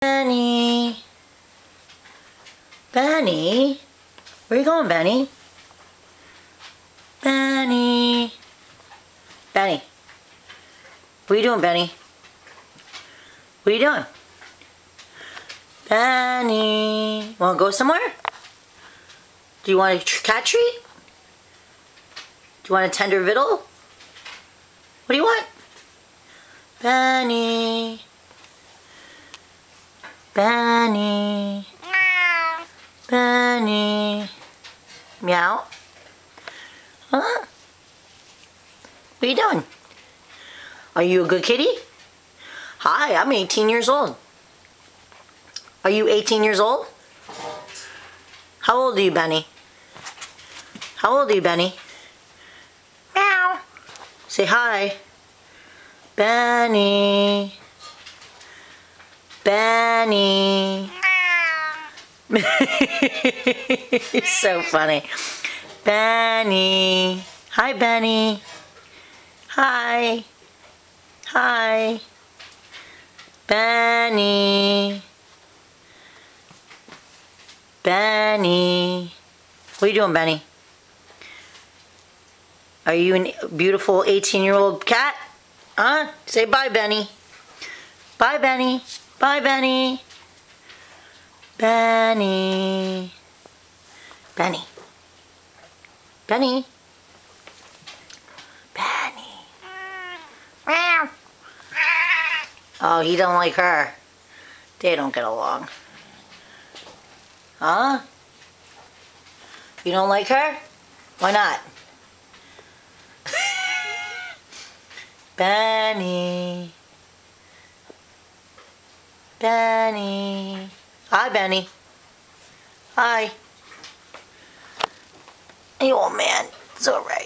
Benny. Benny? Where you going, Benny? Benny. Benny. What are you doing, Benny? What are you doing? Benny. Want to go somewhere? Do you want a cat treat? Do you want a tender victual? What do you want? Benny. Benny. Benny. Meow. Huh? What are you doing? Are you a good kitty? Hi, I'm 18 years old. Are you 18 years old? How old are you, Benny? How old are you, Benny? Meow. Say hi. Benny. Benny. He's so funny. Benny. Hi, Benny. Hi. Hi. Benny. Benny. What are you doing, Benny? Are you a beautiful 18-year-old cat? Huh? Say bye, Benny. Bye, Benny. Bye, Benny. Benny. Benny. Benny. Benny. Meow. Oh, he don't like her. They don't get along. Huh? You don't like her? Why not? Benny. Benny. Hi, Benny. Hi. Hey, old man. It's alright.